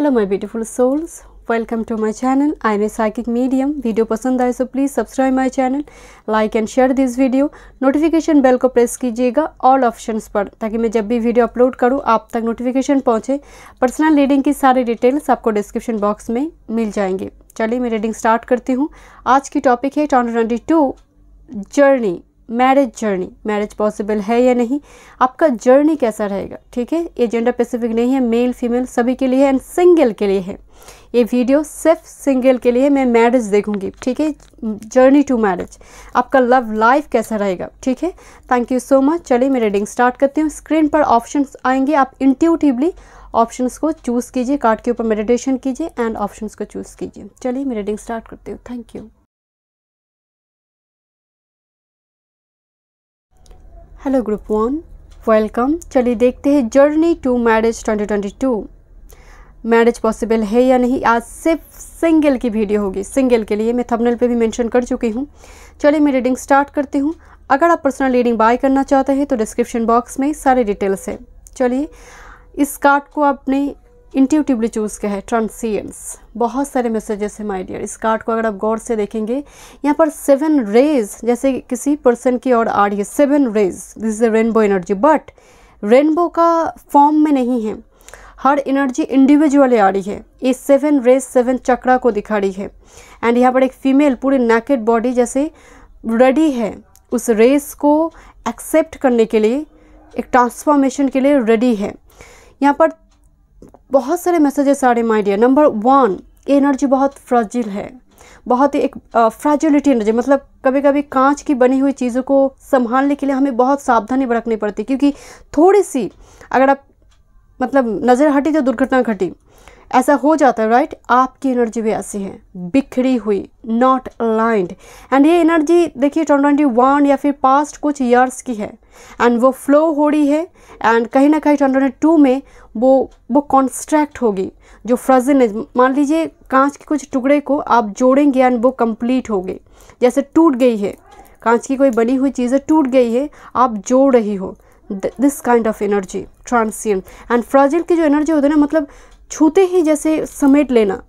Hello my beautiful souls, welcome to my channel. I am a psychic medium. Video पसंद आए so please subscribe my channel, like and share this video. Notification bell को press कीजिएगा all options पर, ताकि मैं जब भी video upload करूं आप तक नोटिफिकेशन पहुंचे। पर्सनल रीडिंग की सारी डिटेल्स आपको डिस्क्रिप्शन बॉक्स में मिल जाएंगे। चलिए मैं रीडिंग स्टार्ट करती हूँ। आज की टॉपिक है 2022 journey, marriage journey. Marriage possible है या नहीं, आपका जर्नी कैसा रहेगा। ठीक है, ये जेंडर स्पेसिफिक नहीं है, मेल फीमेल सभी के लिए है एंड सिंगल के लिए है। ये वीडियो सिर्फ सिंगल के लिए। मैं मैरिज देखूंगी, ठीक है, जर्नी टू मैरिज। आपका लव लाइफ कैसा रहेगा, ठीक है। Thank you so much. चलिए मैं रीडिंग स्टार्ट करती हूँ। स्क्रीन पर ऑप्शंस आएंगे, आप इंट्यूटिवली ऑप्शंस को चूज़ कीजिए, कार्ड के ऊपर मेडिटेशन कीजिए एंड ऑप्शंस को चूज़ कीजिए। चलिए मैं रीडिंग स्टार्ट करती हूँ। Thank you. Hello group 1, welcome. चलिए देखते हैं journey to marriage 2022 marriage possible है या नहीं। आज सिर्फ सिंगल की वीडियो होगी, सिंगल के लिए। मैं थंबनेल पे भी मेंशन कर चुकी हूँ। चलिए मैं रीडिंग स्टार्ट करती हूँ। अगर आप पर्सनल रीडिंग बाय करना चाहते हैं तो डिस्क्रिप्शन बॉक्स में सारी डिटेल्स है। चलिए, इस कार्ड को आपने इंट्यूटिवली चूज़ किया है, ट्रांसिएंस। बहुत सारे मैसेजेस हैं माय डियर। इस कार्ड को अगर आप गौर से देखेंगे, यहाँ पर 7 रेज जैसे किसी पर्सन की ओर आ रही है। 7 rays, this is a rainbow energy, but rainbow का फॉर्म में नहीं है। हर एनर्जी इंडिविजुअली आ रही है। ये 7 रेज 7 चक्रा को दिखा रही है एंड यहाँ पर एक फीमेल पूरी नेकेड बॉडी जैसे रेडी है उस रेस को एक्सेप्ट करने के लिए, एक ट्रांसफॉर्मेशन के लिए रेडी है। यहाँ पर बहुत सारे मैसेजेस आ रहे हैं माय डियर। नंबर 1, ये एनर्जी बहुत फ्रजिल है, बहुत ही एक फ्रैजिलिटी एनर्जी। मतलब कभी कभी कांच की बनी हुई चीज़ों को संभालने के लिए हमें बहुत सावधानी बरतनी पड़ती है, क्योंकि थोड़ी सी अगर आप मतलब नज़र हटी तो दुर्घटना घटी, ऐसा हो जाता है, राइट। आपकी एनर्जी भी ऐसी है, बिखरी हुई, नॉट अलाइंड। एंड ये एनर्जी देखिए 2021 या फिर पास्ट कुछ ईयर्स की है एंड वो फ्लो हो रही है एंड कहीं ना कहीं 2022 में वो कॉन्स्ट्रैक्ट होगी जो फ्रजिल। मान लीजिए कांच के कुछ टुकड़े को आप जोड़ेंगे एंड वो कंप्लीट होगी, जैसे टूट गई है कांच की कोई बनी हुई चीज़ें, टूट गई है, आप जोड़ रही हो। This kind of energy transient and fragile की जो एनर्जी होती है ना, मतलब छूते ही जैसे समेट लेना,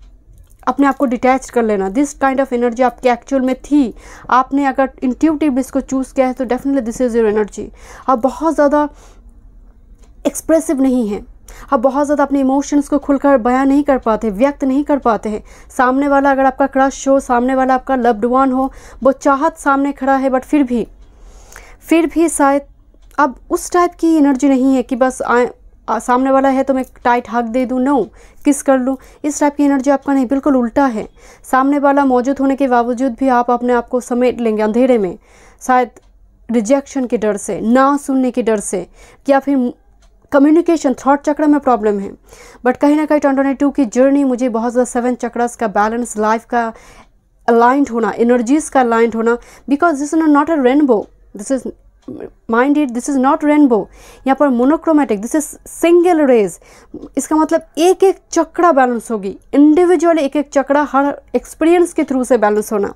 अपने आप को डिटैच कर लेना। दिस काइंड ऑफ एनर्जी आपके एक्चुअल में थी। आपने अगर इंट्यूटिवली इसको चूज़ किया है तो definitely this is your energy. आप बहुत ज़्यादा एक्सप्रेसिव नहीं हैं, आप बहुत ज़्यादा अपने इमोशंस को खुलकर बयां नहीं कर पाते, व्यक्त नहीं कर पाते हैं। सामने वाला अगर आपका क्रश हो, सामने वाला आपका लव्ड वन हो, वो चाहत सामने खड़ा है, बट फिर भी शायद अब उस टाइप की एनर्जी नहीं है कि बस सामने वाला है तो मैं टाइट हक दे दूँ, नो किस कर लूँ, इस टाइप की एनर्जी आपका नहीं, बिल्कुल उल्टा है। सामने वाला मौजूद होने के बावजूद भी आप अपने आप को समेट लेंगे अंधेरे में, शायद रिजेक्शन के डर से, ना सुनने के डर से, या फिर कम्युनिकेशन थॉट चक्र में प्रॉब्लम है। बट कहीं ना कहीं 2022 की जर्नी मुझे बहुत ज़्यादा 7 चक्रस का बैलेंस, लाइफ का अलाइंड होना, एनर्जीज का अलाइंड होना, because this is not a rainbow, this is mind it, this is not rainbow. यहाँ पर monochromatic, this is single rays. इसका मतलब एक एक चक्रा बैलेंस होगी, इंडिविजुअली एक एक चक्रा हर एक्सपीरियंस के थ्रू से बैलेंस होना।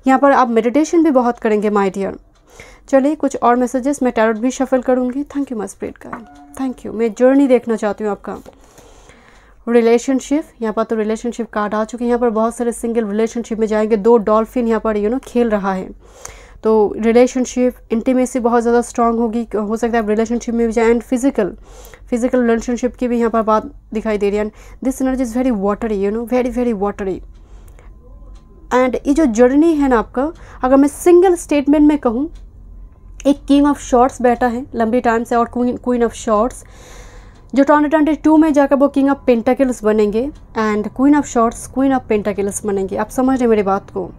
यहाँ पर आप मेडिटेशन भी बहुत करेंगे माय डियर। चलिए कुछ और मैसेजेस, मैं टैरोट भी शफल करूँगी। Thank you my spirit guide, thank you. मैं जर्नी देखना चाहती हूँ आपका। रिलेशनशिप, यहाँ पर तो रिलेशनशिप कार्ड आ चुके हैं। यहाँ पर बहुत सारे सिंगल रिलेशनशिप में जाएंगे। 2 डॉल्फिन यहाँ पर खेल रहा है, तो रिलेशनशिप इंटीमेसी बहुत ज़्यादा स्ट्रांग होगी। हो सकता है आप रिलेशनशिप में भी जाएँ। एंड फिजिकल रिलेशनशिप की भी यहाँ पर बात दिखाई दे रही है। And this energy is very watery, very very watery. And ये जो जर्नी है ना आपका, अगर मैं सिंगल स्टेटमेंट में कहूँ, एक किंग ऑफ शॉर्ट्स बैठा है लंबी टाइम से और क्वीन ऑफ शॉर्ट्स, जो 2022 में जाकर वो किंग ऑफ पेंटाकल्स बनेंगे and queen of swords queen of pentacles बनेंगे। आप समझ रहे हैं मेरी बात को।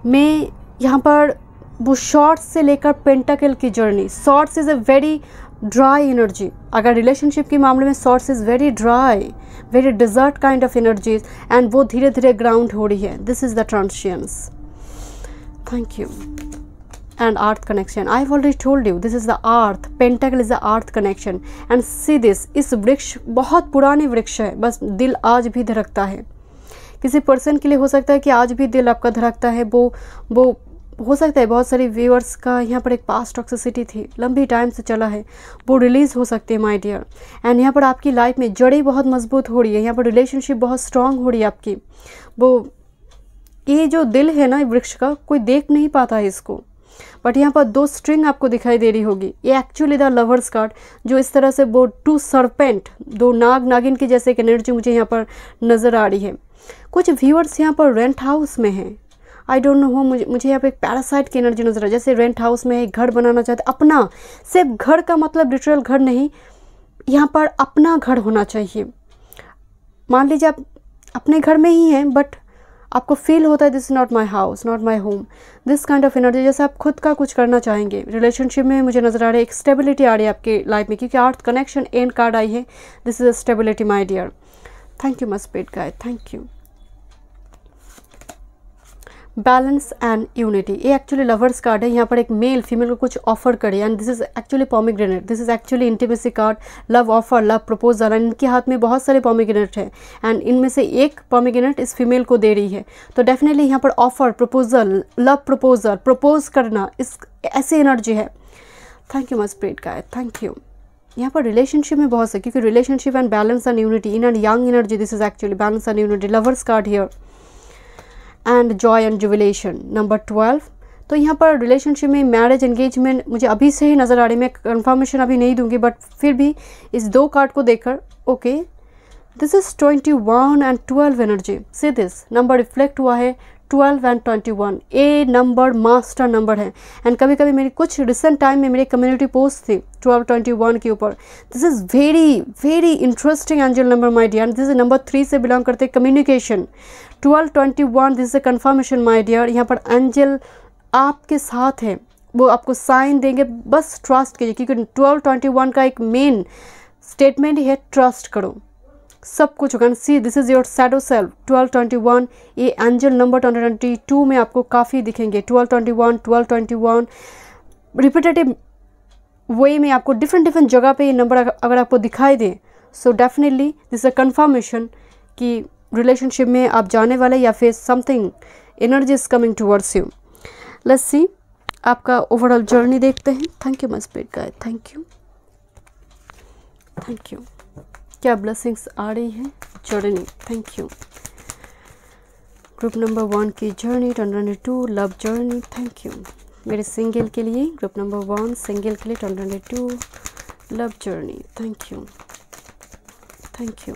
मैं यहाँ पर वो शॉर्ट्स से लेकर पेंटाकल की journey, swords is a very dry energy. अगर रिलेशनशिप के मामले में swords is very dry, very desert kind of energies, and वो धीरे धीरे ग्राउंड हो रही है। This is the transience. Thank you. And earth connection, I have already told you, this is the earth, pentacle is the earth connection. And see this, इस वृक्ष बहुत पुरानी वृक्ष है, बस दिल आज भी धड़कता है। किसी पर्सन के लिए हो सकता है कि आज भी दिल आपका धड़कता है, वो हो सकता है बहुत सारे व्यूअर्स का यहाँ पर एक पास्ट टॉक्सिसिटी थी, लंबी टाइम से चला है, वो रिलीज़ हो सकती है माय डियर। एंड यहाँ पर आपकी लाइफ में जड़ें बहुत मजबूत हो रही है, यहाँ पर रिलेशनशिप बहुत स्ट्रांग हो रही है आपकी। वो ये जो दिल है ना वृक्ष का, कोई देख नहीं पाता है इसको, बट यहाँ पर 2 स्ट्रिंग आपको दिखाई दे रही होगी। ये एक्चुअली द लवर्स कार्ड, जो इस तरह से वो 2 सरपेंट, 2 नाग नागिन की जैसे एक एनर्जी मुझे यहाँ पर नज़र आ रही है। कुछ व्यूअर्स यहाँ पर रेंट हाउस में हैं, आई डोंट नो हो, मुझे यहाँ पे एक पैरासाइट की एनर्जी नजर आ, जैसे रेंट हाउस में एक घर बनाना चाहते अपना। सिर्फ घर का मतलब लिटरल घर नहीं, यहाँ पर अपना घर होना चाहिए। मान लीजिए आप अपने घर में ही हैं, बट आपको फील होता है this is not my house, not my home, this kind of energy, जैसे आप खुद का कुछ करना चाहेंगे। रिलेशनशिप में मुझे नजर आ रहा है एक स्टेबिलिटी आ रही है आपके लाइफ में, क्योंकि अर्थ कनेक्शन एंड कार्ड आई है। This is a stability my dear. Thank you my spirit guide, thank you. Balance and unity, ये एक्चुअली लवर्स कार्ड है। यहाँ पर एक मेल फीमेल को कुछ ऑफर करे, and this is actually pomegranate, this is actually intimacy card, love offer, love proposal. And इनके हाथ में बहुत सारे पॉमीग्रेनेट हैं, एंड इनमें से एक पॉमीग्रेनेट इस फीमेल को दे रही है। तो डेफिनेटली यहाँ पर offer, proposal, love proposal, propose करना, इस ऐसी एनर्जी है। Thank you my spirit guide, thank you. यहाँ पर रिलेशनशिप में बहुत से, क्योंकि relationship and balance and unity in and young energy, this is actually balance and unity, lovers card here. And Joy and jubilation number 12। तो यहाँ पर relationship में मैरिज एंगेजमेंट मुझे अभी से ही नज़र आ रही है, मैं कंफर्मेशन अभी नहीं दूंगी, बट फिर भी इस 2 कार्ड को देखकर okay, this is 21 and 12 energy. See this number reflect हुआ है 12 and 21, A number master number है। एंड कभी कभी मेरी कुछ रिसेंट टाइम में मेरी कम्युनिटी पोस्ट थी 12-21 के ऊपर। This is very very interesting angel number my dear. This is number 3 से बिलोंग करते communication. 12-21 this is a confirmation my dear. यहाँ पर एंजल आपके साथ है, वो आपको साइन देंगे, बस ट्रस्ट कीजिए, क्योंकि 12-21 का एक मेन स्टेटमेंट ही है ट्रस्ट करो, सब कुछ होगा। See this is your shadow self 12-21। ये एंजल नंबर 2022 में आपको काफ़ी दिखेंगे। 12-21 रिपीटेटिव वे में आपको डिफरेंट जगह पे ये नंबर अगर आपको दिखाई दे, so definitely this is a confirmation कि रिलेशनशिप में आप जाने वाले, या फिर something energy is coming towards you. Let's see आपका ओवरऑल जर्नी देखते हैं। Thank you my spirit guide, thank you, thank you. क्या ब्लेसिंग्स आ रही है journey, thank you. Group number 1 की journey 2022 love journey, thank you. मेरे सिंगल के लिए ग्रुप नंबर 1 सिंगल के लिए 2022 love journey, thank you, thank you.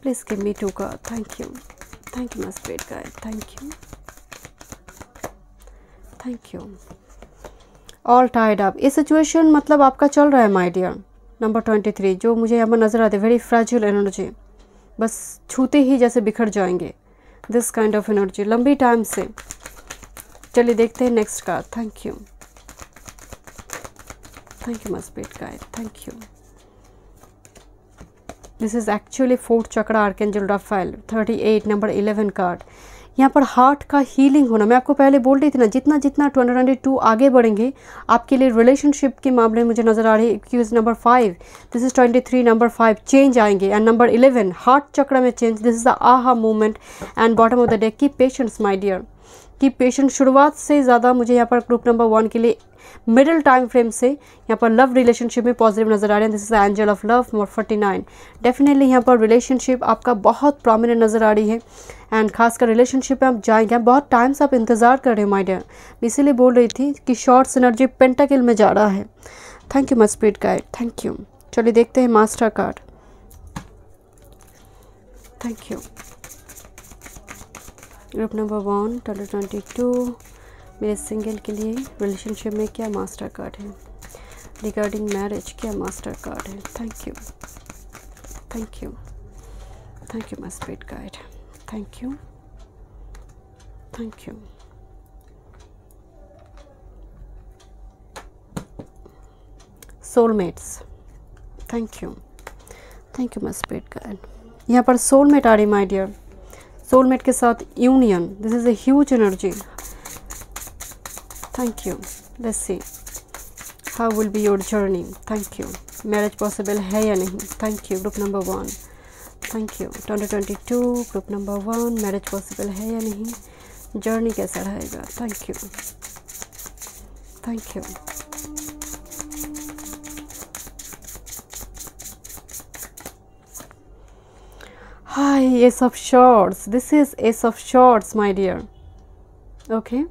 Please give me 2 card, thank you, thank you my spirit guide, thank you, thank you. All tied up, ये situation मतलब आपका चल रहा है माय डियर। नंबर 23 जो मुझे यहाँ पर नज़र आते, वेरी फ्रैजिल एनर्जी, बस छूते ही जैसे बिखर जाएंगे, दिस काइंड ऑफ एनर्जी लंबी टाइम से। चलिए देखते हैं next card, thank you, thank you my spirit guide, thank you. This is actually 4th चक्र आर्कएंजल राफेल 38 नंबर 11 कार्ड। यहाँ पर हार्ट का हीलिंग होना, मैं आपको पहले बोल रही थी ना, जितना जितना 2022 आगे बढ़ेंगे आपके लिए रिलेशनशिप के मामले में मुझे नज़र आ रही है। क्योंकि number 5 this is 23 number 5 change आएंगे, एंड नंबर 11 हार्ट चक्र में change, this is the aha movement. And bottom of the day keep patience my dear, keep patience. शुरुआत से ज़्यादा मुझे यहाँ पर ग्रुप नंबर 1 के लिए मिडिल टाइम फ्रेम से यहाँ पर लव रिलेशनशिप में पॉजिटिव नजर आ रहे हैं। This is the angel of love number 49। Definitely यहाँ पर रिलेशनशिप आपका बहुत प्रोमिनेंट नज़र आ रही है, एंड खासकर रिलेशनशिप में आप जाएंगे, बहुत टाइम से आप इंतज़ार कर रहे हो माय डियर। मैं इसीलिए बोल रही थी कि शॉर्ट्स एनर्जी पेंटाकिल में जा रहा है। Thank you my spirit guide, thank you. चलिए देखते हैं master card, thank you. Group number 1 2022 मेरे सिंगल के लिए रिलेशनशिप में क्या मास्टर कार्ड है, रिगार्डिंग मैरिज क्या मास्टर कार्ड है। Thank you, thank you, thank you my spirit guide, thank you, thank you. Soulmates, thank you, thank you my spirit guide. यहाँ पर सोलमेट आ रही माय डियर, सोलमेट के साथ union, this is a huge energy. Thank you, let's see how will be your journey. Thank you. Marriage possible है या नहीं, thank you. Group number 1 thank you. 2022 group number 1 marriage possible है या नहीं, journey कैसा रहेगा? Thank you, thank you. Hi, ace of swords, this is ace of swords my dear. Okay,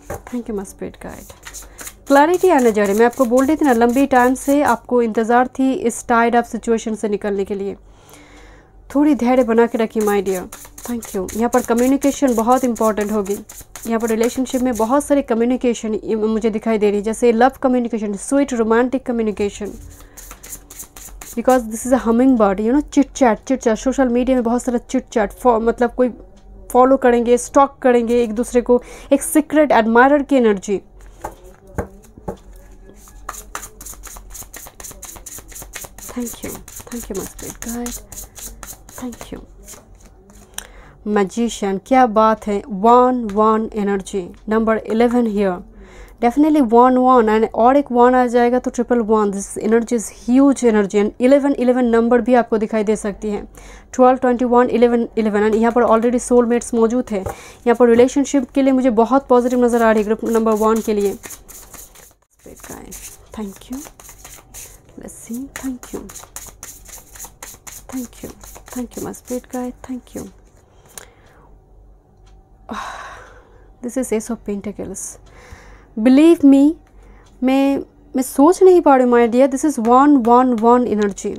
thank you my spirit guide. Clarity आने जा रही, मैं आपको बोल रही थी ना, लंबी टाइम से आपको इंतज़ार थी इस टाइड अप सिचुएशन से निकलने के लिए। थोड़ी धैर्य बना के रखिए माय डियर। Thank you. यहाँ पर कम्युनिकेशन बहुत इंपॉर्टेंट होगी। यहाँ पर रिलेशनशिप में बहुत सारी कम्युनिकेशन मुझे दिखाई दे रही है, जैसे love communication, sweet romantic communication, because this is a humming bird, you know, chit chat. Social media में बहुत सारा चिट चैट, मतलब कोई फॉलो करेंगे, स्टॉक करेंगे एक दूसरे को, एक सीक्रेट एडमायरर की energy. Thank you my spirit guide, thank you. Magician, क्या बात है। 1 energy, number 11 here, definitely 1 and और एक 1 आ जाएगा तो 111। This energy is huge energy and 11 number भी आपको दिखाई दे सकती है। 12, 21, 11 एंड यहाँ पर ऑलरेडी सोलमेट्स मौजूद है। यहाँ पर रिलेशनशिप के लिए मुझे बहुत पॉजिटिव नज़र आ रही है ग्रुप नंबर 1 के लिए। Thank you, let's see, thank you my spirit guide, thank you. This is ace of pentacles. Believe me, मैं सोच नहीं पा रही my dear, this is 1 energy.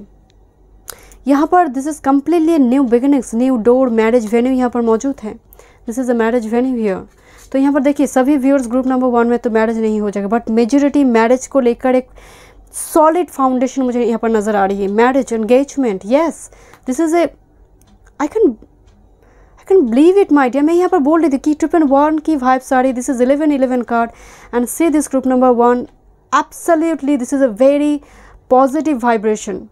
यहाँ पर this is completely new beginnings, new door, marriage venue यहाँ पर मौजूद है। This is a marriage venue here. तो यहाँ पर देखिए सभी व्यूअर्स ग्रुप नंबर 1 में तो मैरिज नहीं हो जाएगा, बट मेजॉरिटी मैरिज को लेकर एक सॉलिड फाउंडेशन मुझे यहाँ पर नज़र आ रही है। Marriage, engagement, yes, this is a, I can believe it my dear. मैं यहाँ पर बोल रही थी कि 1 की वाइब्स आ रही। This is 11 card and see this group number 1, absolutely this is a very positive vibration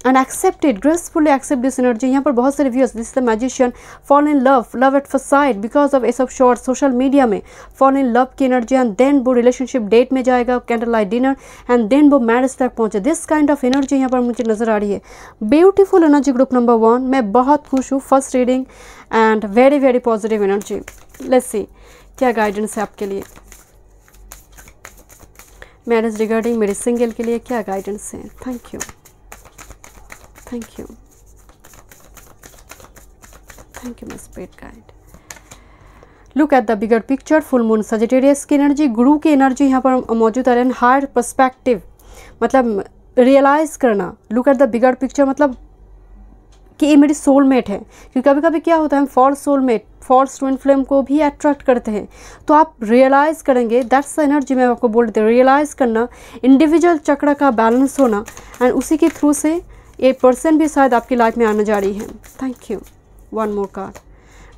and accept it, gracefully accept this energy. यहाँ पर बहुत सारे viewers, this the magician, fall in love at first sight because of ace of swords. Social media में fall in love की energy and then वो relationship date में जाएगा, candle light dinner and then वो मैरिज तक पहुँचे। This kind of energy यहाँ पर मुझे नज़र आ रही है। ब्यूटीफुल एनर्जी ग्रुप नंबर 1, मैं बहुत खुश हूँ। First reading and very positive energy. Let's see क्या गाइडेंस है आपके लिए मैरिज रिगार्डिंग, मेरे सिंगल के लिए क्या गाइडेंस है। Thank you, thank you my spirit guide. Look at the bigger picture. Full moon Sagittarius की एनर्जी, गुरु की एनर्जी यहाँ पर मौजूद है। हायर पर्सपेक्टिव मतलब रियलाइज करना। Look at the bigger picture मतलब कि ये मेरी सोलमेट है, क्योंकि कभी कभी क्या होता है, हम false soulmate, false twin flame को भी अट्रैक्ट करते हैं। तो आप रियलाइज़ करेंगे, दैट्स द एनर्जी मैं आपको बोल रही थी। रियलाइज़ करना, इंडिविजुअल चक्र का बैलेंस होना एंड उसी के थ्रू से ये पर्सन भी शायद आपकी लाइफ में आने जा रही है। Thank you. 1 more card.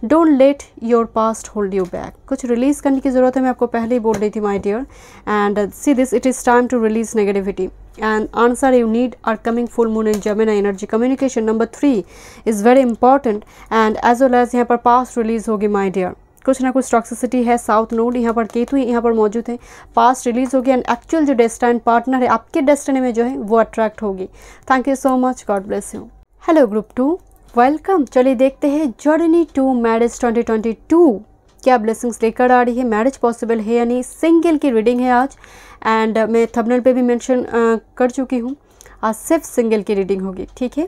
Don't let your past hold you back. कुछ रिलीज़ करने की ज़रूरत है, मैं आपको पहले ही बोल रही थी my dear. And see this, it is time to release negativity and answer you need are coming full moon in Gemini energy. Communication number 3 is very important and as well as यहाँ पर past release होगी my dear. कुछ ना कुछ toxicity है। South node यहाँ पर केतु यहाँ पर मौजूद है, पास्ट रिलीज होगी एंड एक्चुअल जो डेस्टाइन पार्टनर है आपके डेस्टिनी में जो है वो अट्रैक्ट होगी। Thank you so much, god bless you. Hello group 2, welcome. चलिए देखते हैं जर्नी टू मैरिज 2022 क्या ब्लेसिंग्स लेकर आ रही है। मैरिज पॉसिबल है यानी सिंगल की रीडिंग है आज एंड मैं थंबनेल पे भी मेंशन कर चुकी हूँ, आज सिर्फ सिंगल की रीडिंग होगी। ठीक है,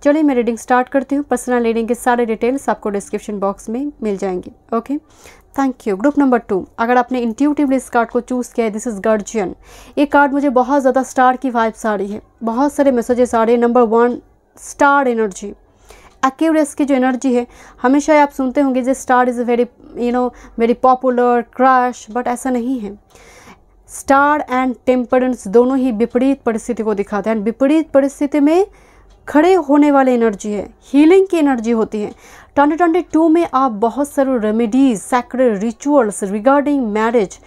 चलिए मैं रीडिंग स्टार्ट करती हूँ। पर्सनल रीडिंग के सारे डिटेल्स आपको डिस्क्रिप्शन बॉक्स में मिल जाएंगी। Okay, thank you. Group number 2, अगर आपने इंट्यूटिवली इस कार्ड को चूज़ किया है, दिस इज़ गार्जियन। ये कार्ड मुझे बहुत ज़्यादा स्टार की वाइब्स आ रही है, बहुत सारे मैसेजेस आ रहे हैं। नंबर 1 स्टार एनर्जी, एक्यूरेस की जो एनर्जी है, हमेशा आप सुनते होंगे जो star is very very popular crash, but ऐसा नहीं है। स्टार एंड टेम्परेंस दोनों ही विपरीत परिस्थिति को दिखाते हैं। विपरीत परिस्थिति में खड़े होने वाली एनर्जी है, हीलिंग की एनर्जी होती है। 2022 में आप बहुत सारे remedies, sacred rituals regarding marriage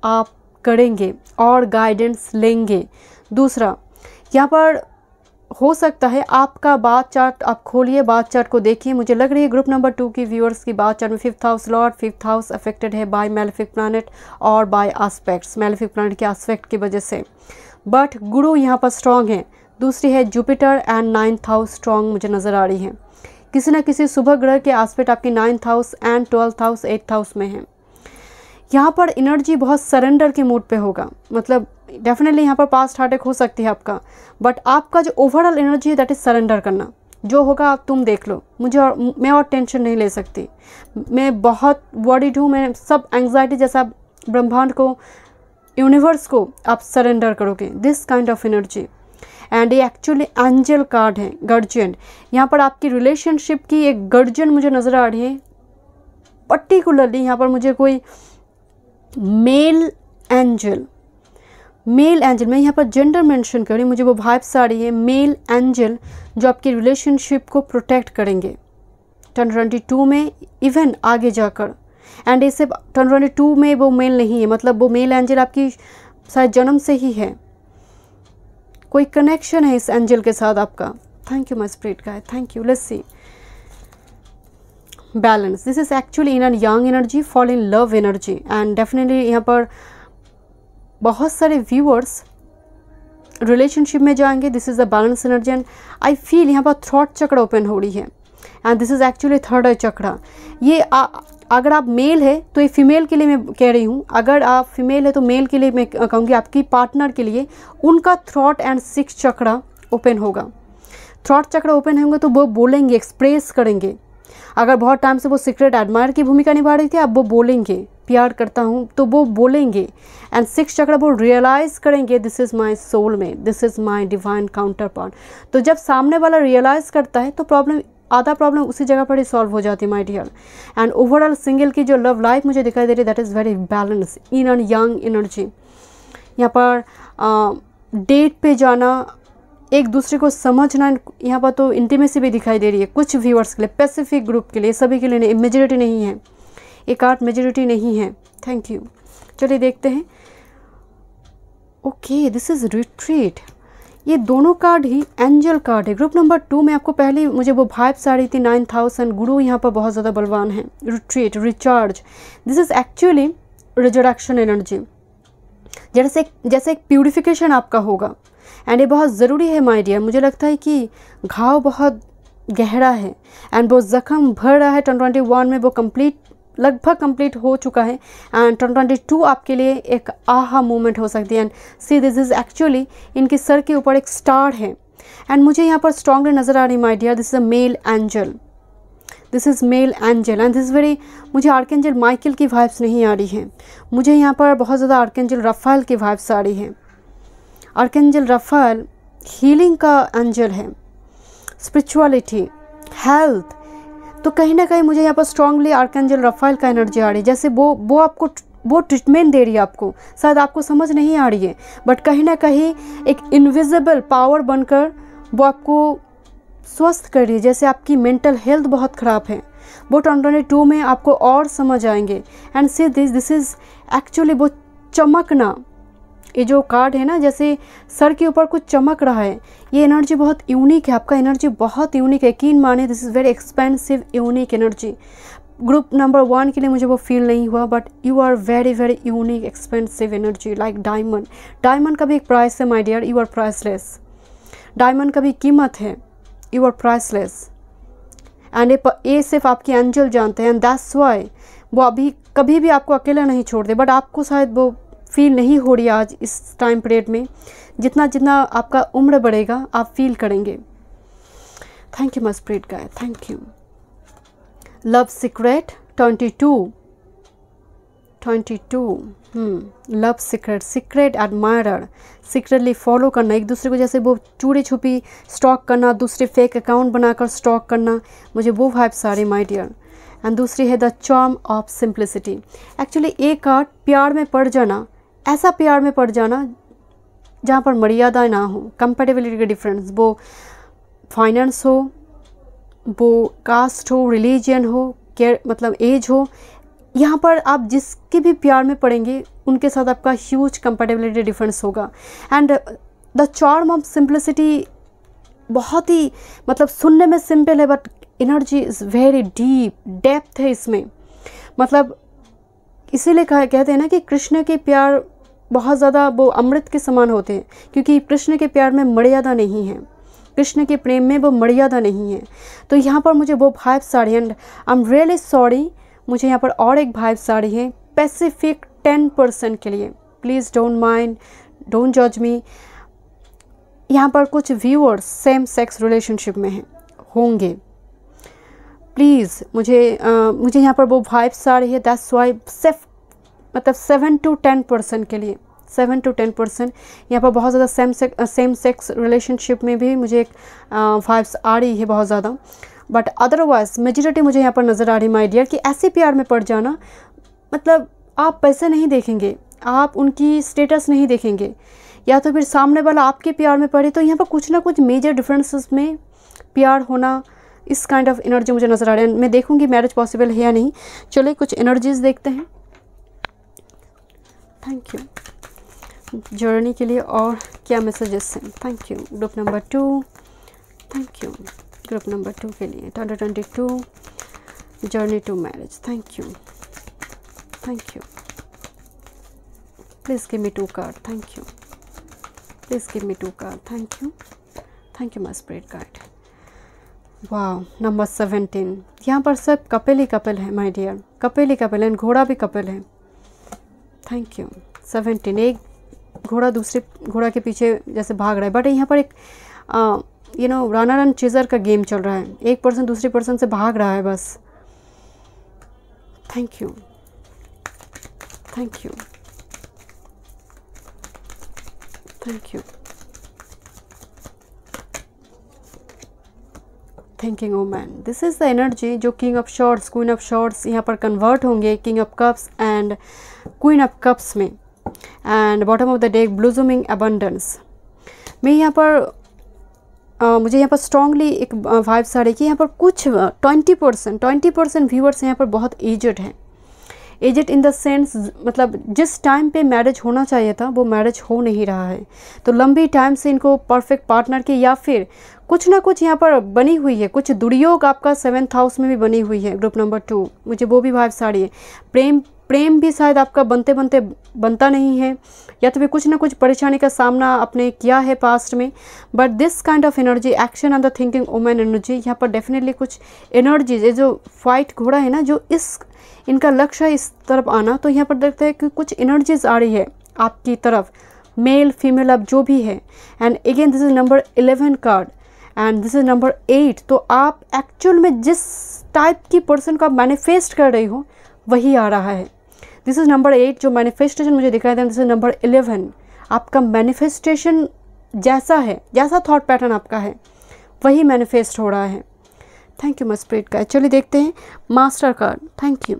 आप करेंगे और गाइडेंस लेंगे। दूसरा, यहाँ पर हो सकता है आपका बात चार्ट आप खोलिए, बात चार्ट को देखिए। मुझे लग रही है ग्रुप नंबर 2 की व्यूअर्स की बात चार्ट में 5th house Lord, 5th house affected है बाय मैलेफिक प्लैनेट और बाय एस्पेक्ट्स, मैलेफिक प्लैनेट के एस्पेक्ट की वजह से। बट गुरु यहाँ पर स्ट्रॉन्ग है। दूसरी है Jupiter and 9th house strong मुझे नज़र आ रही है। किसी न किसी शुभ ग्रह के एस्पेक्ट आपकी 9th house and 12th house 8th house में है। यहाँ पर एनर्जी बहुत सरेंडर के मूड पे होगा, मतलब डेफिनेटली यहाँ पर पास्ट हार्ट अटैक हो सकती है आपका, बट आपका जो ओवरऑल एनर्जी है दैट इज़ सरेंडर करना। जो होगा आप तुम देख लो, मैं और टेंशन नहीं ले सकती, मैं बहुत वरीड हूँ, मैं सब एंग्जाइटी जैसा ब्रह्मांड को, यूनिवर्स को आप सरेंडर करोगे, this kind of energy. And ये एक्चुअली एंजल कार्ड है, गार्जियन। यहाँ पर आपकी रिलेशनशिप की एक गार्जियन मुझे नज़र आ रही है, पर्टिकुलरली यहाँ पर मुझे कोई मेल एंजल मैं यहाँ पर जेंडर मेंशन कर रही हूँ, मुझे वो वाइब्स आ रही है, मेल एंजल जो आपकी रिलेशनशिप को प्रोटेक्ट करेंगे 2022 में, इवन आगे जाकर। एंड ये सिर्फ 2022 में वो मेल नहीं है, मतलब वो मेल एंजल आपकी शायद जन्म से ही है, कोई कनेक्शन है इस एंजल के साथ आपका। Thank you my spirit guide, thank you. Let's see balance, this is actually yin N young energy, fall in love energy. And definitely यहाँ पर बहुत सारे व्यूअर्स रिलेशनशिप में जाएंगे, this is the balance energy. And I feel यहाँ पर throat chakra open हो रही है, and this is actually third eye chakra. ये अगर आप मेल है तो ये फीमेल के लिए मैं कह रही हूँ, अगर आप फीमेल है तो मेल के लिए मैं कहूँगी, आपकी पार्टनर के लिए उनका थ्रॉट एंड 6 चक्र ओपन होगा। थ्रॉट चक्र ओपन होंगे तो वो बोलेंगे, एक्सप्रेस करेंगे। अगर बहुत टाइम से वो सीक्रेट एडमायर की भूमिका निभा रही थी, अब वो बोलेंगे प्यार करता हूँ, तो वो बोलेंगे। एंड 6 चक्र वो रियलाइज़ करेंगे, दिस इज़ माई सोल में, this is my divine counter part. तो जब सामने वाला रियलाइज़ करता है तो आधा प्रॉब्लम उसी जगह पर ही सॉल्व हो जाती है my dear. And overall single की जो लव लाइफ मुझे दिखाई दे रही है that is very balance in N young energy. यहाँ पर डेट पे जाना, एक दूसरे को समझना, यहाँ पर तो इंटीमेसी भी दिखाई दे रही है कुछ व्यूअर्स के लिए, स्पेसिफिक ग्रुप के लिए, सभी के लिए नहीं, मेजॉरिटी नहीं है, एक आर्ट मेजॉरिटी नहीं है। Thank you. चलिए देखते हैं। Okay, this is retreat. ये दोनों कार्ड ही एंजल कार्ड है। ग्रुप नंबर 2 में आपको पहले मुझे वो वाइब्स आ रही थी 9th हाउस, एंड गुरु यहाँ पर बहुत ज़्यादा बलवान है। Retreat, recharge, this is actually resurrection energy. जैसे एक प्यूरिफिकेशन आपका होगा, एंड ये बहुत ज़रूरी है माय डियर। मुझे लगता है कि घाव बहुत गहरा है एंड वो ज़ख्म भर रहा है 2021 में, वो लगभग कंप्लीट हो चुका है। एंड 2022 आपके लिए एक आहा मोमेंट हो सकती है। And see this is actually इनके सर के ऊपर एक स्टार है, एंड मुझे यहाँ पर स्ट्रांगली नज़र आ रही my dear, this is a male angel, this is male angel. And this very, मुझे आर्कएंजल माइकल की वाइब्स नहीं आ रही हैं, मुझे यहाँ पर बहुत ज़्यादा आर्कएंजल रफाएल की वाइब्स आ रही हैं। आर्कएंजल रफाएल हीलिंग का एंजल है, स्पिरिचुअलिटी, हेल्थ। तो कहीं ना कहीं मुझे यहाँ पर स्ट्रांगली आर्कएंजल रफाएल का एनर्जी आ रही है, जैसे वो आपको वो ट्रीटमेंट दे रही है आपको, शायद आपको समझ नहीं आ रही है, बट कहीं ना कहीं एक इनविजिबल पावर बनकर वो आपको स्वस्थ कर रही है। जैसे आपकी मेंटल हेल्थ बहुत ख़राब है, वो 2022 में आपको और समझ आएंगे। And see this is actually वो चमकना, ये जो कार्ड है ना, जैसे सर के ऊपर कुछ चमक रहा है, ये एनर्जी बहुत यूनिक है, आपका एनर्जी बहुत यूनिक है। यकीन माने this is very expensive unique energy. Group number 1 के लिए मुझे वो फील नहीं हुआ, but you are very very unique expensive energy, like diamond. Diamond का भी एक प्राइस है my dear, you are priceless. Diamond का भी कीमत है, यू आर प्राइसलेस। एंड ये सिर्फ आपके एंजल जानते हैं, एंड दैट्स वाई वो अभी कभी भी आपको अकेला नहीं छोड़ते, बट आपको शायद वो फील नहीं हो रही आज इस टाइम पीरियड में। जितना आपका उम्र बढ़ेगा आप फील करेंगे। Thank you my spirit guide, thank you. Love secret 22 love secret admirer, secretly follow करना, एक दूसरे को जैसे वो चूड़ी छुपी स्टॉक करना, दूसरे फेक अकाउंट बनाकर स्टॉक करना, मुझे वो वाइब्स आ रही माय डियर। एंड दूसरी है the charm of simplicity. Actually एक कार्ड प्यार में पड़ जाना, ऐसा प्यार में पड़ जाना जहाँ पर मर्यादा ना हो, कंपेटेबिलिटी का डिफरेंस, वो फाइनेंस हो, वो कास्ट हो, रिलीजन हो, मतलब एज हो, यहाँ पर आप जिसके भी प्यार में पड़ेंगे उनके साथ आपका ह्यूज कंपेटेबिलिटी डिफरेंस होगा। And the charm of simplicity बहुत ही, मतलब सुनने में सिंपल है, but energy is very deep, depth है इसमें। मतलब इसीलिए कहते हैं ना कि कृष्ण के प्यार बहुत ज़्यादा वो अमृत के समान होते हैं, क्योंकि कृष्ण के प्यार में मर्यादा नहीं है, कृष्ण के प्रेम में वो मर्यादा नहीं है। तो यहाँ पर मुझे वो वाइब्स आ रही है and I am really sorry, मुझे यहाँ पर और एक वाइब्स आ रही है स्पेसिफिक 10% के लिए। प्लीज़ डोंट माइंड, डोंट जज मी। यहाँ पर कुछ व्यूअर्स सेम सेक्स रिलेशनशिप में होंगे। प्लीज़ मुझे यहाँ पर वो वाइब्स आ रही है। दैट्स वाई मतलब 7 to 10% के लिए, 7 to 10% यहाँ पर बहुत ज़्यादा सेम सेक्स रिलेशनशिप में भी मुझे एक वाइब्स आ रही है बहुत ज़्यादा। बट अदरवाइज मेजॉरिटी मुझे यहाँ पर नज़र आ रही माय डियर कि ऐसे प्यार में पड़ जाना, मतलब आप पैसे नहीं देखेंगे, आप उनकी स्टेटस नहीं देखेंगे, या तो फिर सामने वाला आपके प्यार में पड़े। तो यहाँ पर कुछ ना कुछ मेजर डिफरेंसेस में प्यार होना, इस काइंड ऑफ एनर्जी मुझे नज़र आ रही है। मैं देखूँगी मैरिज पॉसिबल है या नहीं। चलिए कुछ एनर्जीज देखते हैं। थैंक यू जर्नी के लिए और क्या मैसेजेस हैं। Thank you group number 2, thank you group number 2 के लिए 2022 journey to marriage. Thank you, thank you. Please give me 2 card. Thank you, please give me 2 card. Thank you, thank you my spirit guide. वाह, number 17। यहाँ पर सब couple ही couple है my dear, couple ही couple है, घोड़ा भी कपल है। Thank you. 17, एक घोड़ा दूसरे घोड़ा के पीछे जैसे भाग रहा है, बट यहाँ पर एक रनर एंड चेजर का गेम चल रहा है। एक पर्सन दूसरे पर्सन से भाग रहा है बस। Thank you, thank you, thank you. Thinking woman, this is the energy जो king of swords, queen of swords यहाँ पर कन्वर्ट होंगे king of cups and queen of cups में। And bottom of the deck blossoming abundance. मैं यहाँ पर मुझे यहाँ पर स्ट्रांगली एक वाइब्स आ रही है कि यहाँ पर कुछ 20% व्यूअर्स यहाँ पर बहुत एजड हैं। एजड इन द सेंस मतलब जिस टाइम पे मैरिज होना चाहिए था वो मैरिज हो नहीं रहा है। तो लंबी टाइम से इनको परफेक्ट पार्टनर की या फिर कुछ ना कुछ यहाँ पर बनी हुई है, कुछ दुर्योग आपका 7th हाउस में भी बनी हुई है। ग्रुप नंबर 2 मुझे वो भी वाइब्स आ रही है। प्रेम भी शायद आपका बनता नहीं है, या तो फिर कुछ ना कुछ परेशानी का सामना आपने किया है पास्ट में। But this kind of energy action on the thinking woman energy, यहाँ पर डेफिनेटली कुछ एनर्जीज, ये जो फाइट घोड़ा है ना, जो इनका लक्ष्य है इस तरफ आना, तो यहाँ पर देखते हैं कि कुछ एनर्जीज आ रही है आपकी तरफ, मेल फीमेल अब जो भी है। And again this is number 11 card and this is number 8। तो आप एक्चुअल में जिस टाइप की पर्सन को आप मैनिफेस्ट कर रही हो वही आ रहा है। दिस इज नंबर 8 जो मैनिफेस्टेशन मुझे दिखाई दे। दिस इज नंबर 11, आपका मैनिफेस्टेशन जैसा है, जैसा थॉट पैटर्न आपका है वही मैनिफेस्ट हो रहा है। Thank you my spirit guide. चलिए देखते हैं मास्टर कार्ड। Thank you.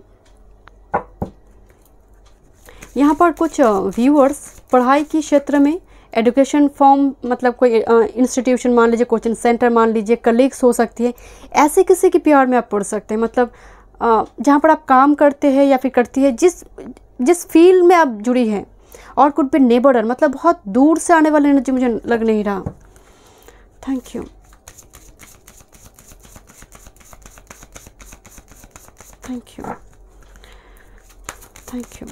यहाँ पर कुछ व्यूअर्स पढ़ाई के क्षेत्र में, एजुकेशन फॉर्म मतलब कोई इंस्टीट्यूशन मान लीजिए, कोचिंग सेंटर मान लीजिए, कलीग्स हो सकती है, ऐसे किसी के प्यार में आप पढ़ सकते हैं। मतलब जहाँ पर आप काम करते हैं या फिर करती है, जिस फील्ड में आप जुड़ी हैं, और कुछ भी नेबरर मतलब बहुत दूर से आने वाली एनर्जी मुझे लग नहीं रहा। Thank you, thank you, thank you.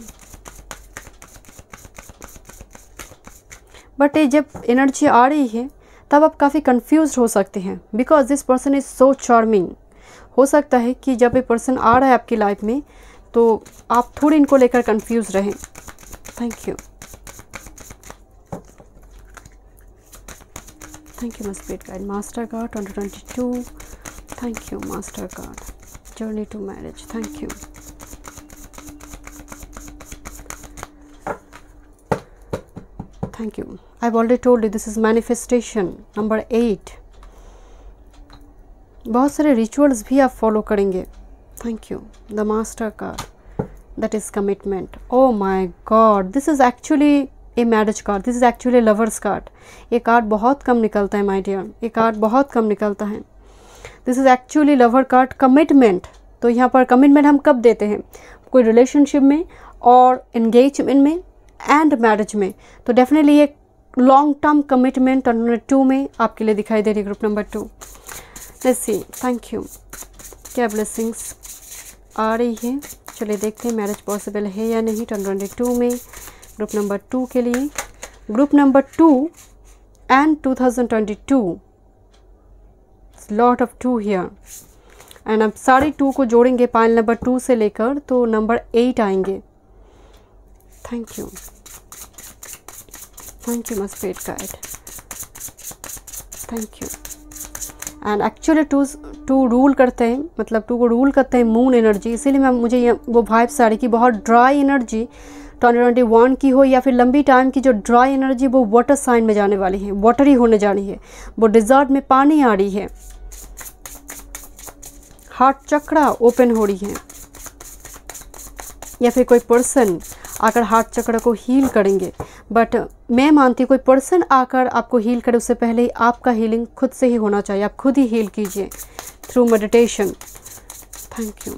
But ये जब एनर्जी आ रही है तब आप काफ़ी कंफ्यूज हो सकते हैं, because this person is so charming. हो सकता है कि जब ये पर्सन आ रहा है आपकी लाइफ में तो आप थोड़ी इनको लेकर कंफ्यूज रहें। Thank you, thank you my spirit guide. Master card 2022। Thank you master card journey to marriage. Thank you, thank you. I've already told you this is manifestation number 8। बहुत सारे रिचुअल्स भी आप फॉलो करेंगे। Thank you. The master card that is commitment. Oh my God, this is actually a marriage card, this is actually lovers card. ये card बहुत कम निकलता है my dear, ये कार्ड बहुत कम निकलता है। This is actually lover card, commitment. तो यहाँ पर कमिटमेंट हम कब देते हैं? कोई रिलेशनशिप में और एंगेजमेंट में एंड मैरिज में। तो डेफिनेटली ये लॉन्ग टर्म कमिटमेंट नंबर 2 में आपके लिए दिखाई दे रही है। Group number 2, let's see. Thank you. क्या ब्लेसिंग्स आ रही है? चलिए देखते हैं मैरिज पॉसिबल है या नहीं 2022 में ग्रुप नंबर 2 के लिए। Group number 2 and 2022 lot of 2 here and अब सारे 2 को जोड़ेंगे पाइल नंबर 2 से लेकर तो नंबर 8 आएंगे। Thank you my spirit guide, thank you. And actually 2 rule करते हैं, मतलब 2 को रूल करते हैं मून एनर्जी, इसीलिए मुझे ये वो वाइब्स आ रही कि बहुत ड्राई एनर्जी 2021 की हो या फिर लंबी टाइम की जो ड्राई एनर्जी वो वाटर साइन में जाने वाली है, वाटरी होने जानी है, वो डिज़र्ट में पानी आ रही है, हार्ट चक्रा ओपन हो रही है, या फिर कोई पर्सन आकर हार्ट चक्र को हील करेंगे। बट मैं मानती हूँ कोई पर्सन आकर आपको हील करे उससे पहले ही आपका हीलिंग खुद से ही होना चाहिए, आप खुद ही हील कीजिए through meditation. Thank you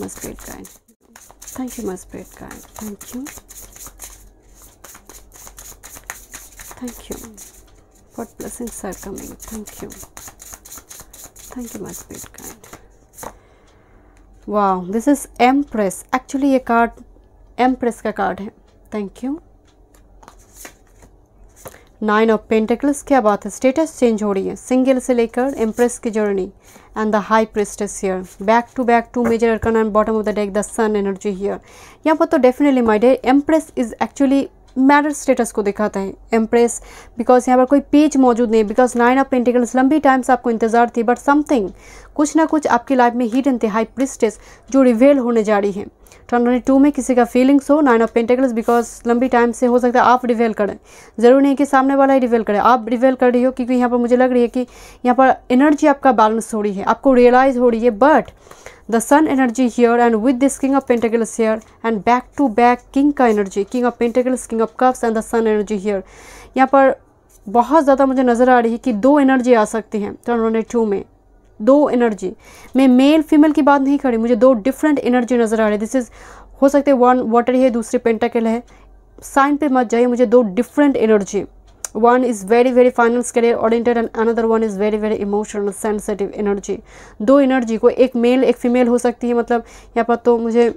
my spirit guide, thank you my spirit guide, thank you what blessings are coming, thank you my spirit guide. वाह, दिस इज एम्प्रेस, एक्चुअली ये कार्ड एम्प्रेस का कार्ड है। Thank you. 9 of pentacles, क्या बात है, status change हो रही है, सिंगल से लेकर एम्प्रेस की journey and the high priestess here, back to back 2 major arcana and bottom of the deck the sun energy here. यहाँ पर तो definitely my dear empress is actually marriage status को दिखाता है एम्प्रेस, बिकॉज यहाँ पर कोई पेज मौजूद नहीं, बिकॉज 9 ऑफ पेंटिकल्स लंबी टाइम से आपको इंतजार थी, बट समथिंग कुछ ना कुछ आपकी लाइफ में हिडन थे, हाई प्रिस्टेस जो रिवेल होने जा रही है। 2022 में किसी का फीलिंग्स हो 9 ऑफ पेंटिकल्स, बिकॉज लंबी टाइम से हो सकता है आप रिवेल करें, ज़रूरी नहीं कि सामने वाला ही रिवेल करे, आप रिवेल कर रही हो, क्योंकि यहाँ पर मुझे लग रही है कि यहाँ पर एनर्जी आपका बैलेंस हो रही है, आपको रियलाइज़ हो रही है। But the sun energy here and with this king of pentacles here and back to back king का energy, king of pentacles, king of cups and the sun energy here, यहाँ पर बहुत ज़्यादा मुझे नज़र आ रही है कि 2 एनर्जी आ सकती हैं 2022 में, 2 एनर्जी। मैं मेल फीमेल की बात नहीं करी, मुझे 2 डिफरेंट एनर्जी नज़र आ रही है। दिस इज़ हो सकते हैं 1 वाटर है, दूसरी पेंटाकल है, साइन पे मत जाइए, मुझे 2 different energy, one is very finance career oriented and another one is very emotional sensitive energy। 2 energy को, एक मेल एक फीमेल हो सकती है, मतलब यहाँ पर तो मुझे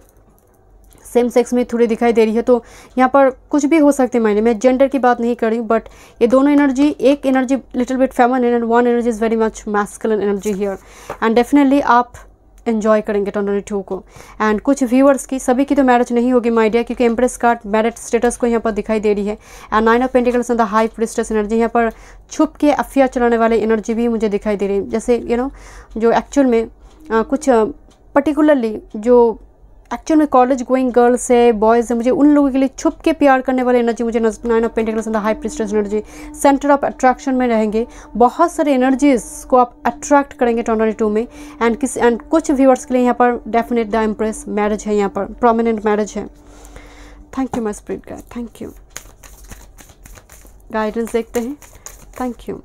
सेम सेक्स में थोड़ी दिखाई दे रही है, तो यहाँ पर कुछ भी हो सकते हैं मायने, मैं जेंडर की बात नहीं कर रही हूँ, बट ये दोनों एनर्जी, एक energy little bit feminine and one energy is very much masculine energy here and definitely आप एंजॉय करेंगे 2022 को। एंड कुछ व्यूअर्स की, सभी की तो मैरिज नहीं होगी माय डियर, क्योंकि एम्प्रेस कार्ड मैरिड स्टेटस को यहाँ पर दिखाई दे रही है and 9 of pentacles and the high priestess energy, यहाँ पर छुप के अफिया चलाने वाले एनर्जी भी मुझे दिखाई दे रही है, जैसे जो एक्चुअल में कुछ पर्टिकुलरली जो एक्चुअल में कॉलेज गोइंग गर्ल्स है, बॉयज़ है, मुझे उन लोगों के लिए छुप के प्यार करने वाले एनर्जी मुझे 9 of pentacles and the high priestess energy centre of attraction में रहेंगे। बहुत सारे एनर्जीज को आप अट्रैक्ट करेंगे 2022 में एंड कुछ व्यूअर्स के लिए यहाँ पर डेफिनेट द एम्प्रेस मैरिज है, यहाँ पर प्रोमिनेंट मैरिज है। Thank you my spirit guide, thank you. Guidance देखते हैं, थैंक यू।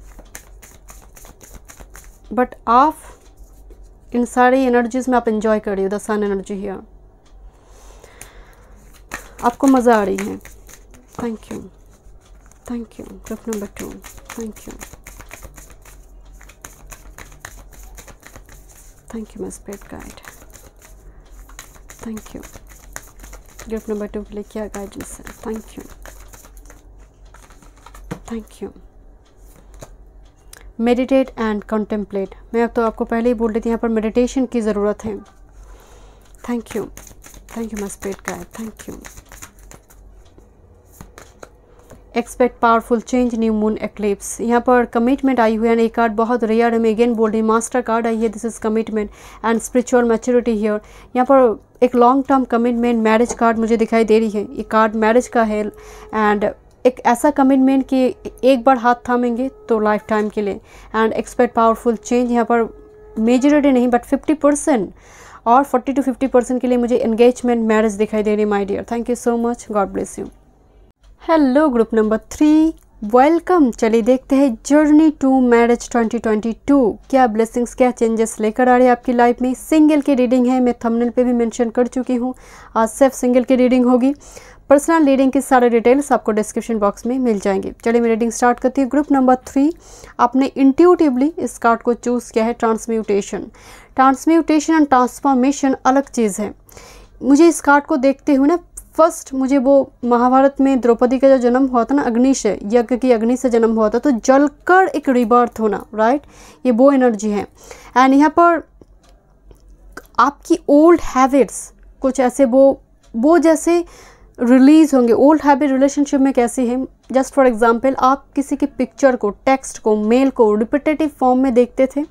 बट आप इन सारी एनर्जीज में आप एंजॉय कर रही हो, द सन एनर्जी हियर, आपको मज़ा आ रही है। Thank you group number 2, thank you my spirit guide, thank you. Group number 2 के लिए क्या गाइडेंस है, thank you. Meditate and contemplate, मैं अब तो आपको पहले ही बोल रही थी यहाँ पर मेडिटेशन की ज़रूरत है। Thank you my spirit guide, thank you. Expect powerful change, new moon eclipse, यहाँ पर कमिटमेंट आई हुई है। एक कार्ड बहुत रेयर है, मैं अगेन बोल रही हूँ, मास्टर कार्ड आई है, this is commitment and spiritual maturity here. यहाँ पर एक long term commitment, marriage card मुझे दिखाई दे रही है, ये कार्ड मैरिज का है एंड एक ऐसा कमिटमेंट कि एक बार हाथ थामेंगे तो लाइफ टाइम के लिए एंड एक्सपेक्ट पावरफुल चेंज। यहाँ पर मेजॉरिटी नहीं बट 50% और 40 to 50% के लिए मुझे एंगेजमेंट मैरिज दिखाई दे रही है my dear. Thank you so much, god bless you. Hello group number 3, welcome. चलिए देखते हैं जर्नी टू मैरिज 2022 क्या ब्लेसिंग्स, क्या चेंजेस लेकर आ रहे हैं आपकी लाइफ में। सिंगल की रीडिंग है, मैं थंबनेल पे भी मेंशन कर चुकी हूँ, आज सिर्फ सिंगल की रीडिंग होगी। पर्सनल रीडिंग की सारे डिटेल्स आपको डिस्क्रिप्शन बॉक्स में मिल जाएंगे। चलिए मैं रीडिंग स्टार्ट करती हूँ। ग्रुप नंबर 3, आपने इंट्यूटिवली इस कार्ड को चूज़ किया है, ट्रांसम्यूटेशन एंड ट्रांसफॉर्मेशन अलग चीज़ है। मुझे इस कार्ड को देखते हुए ना फर्स्ट मुझे वो महाभारत में द्रौपदी का जो जन्म हुआ था ना, अग्नि से, यज्ञ की अग्नि से जन्म हुआ था, तो जलकर एक रिबर्थ होना, राइट, ये वो एनर्जी है। एंड यहाँ पर आपकी ओल्ड हैबिट्स कुछ ऐसे वो जैसे रिलीज़ होंगे। ओल्ड हैबिट रिलेशनशिप में कैसी है, जस्ट फॉर एग्जांपल आप किसी की पिक्चर को, टेक्स्ट को, मेल को रिपीटेटिव फॉर्म में देखते थे,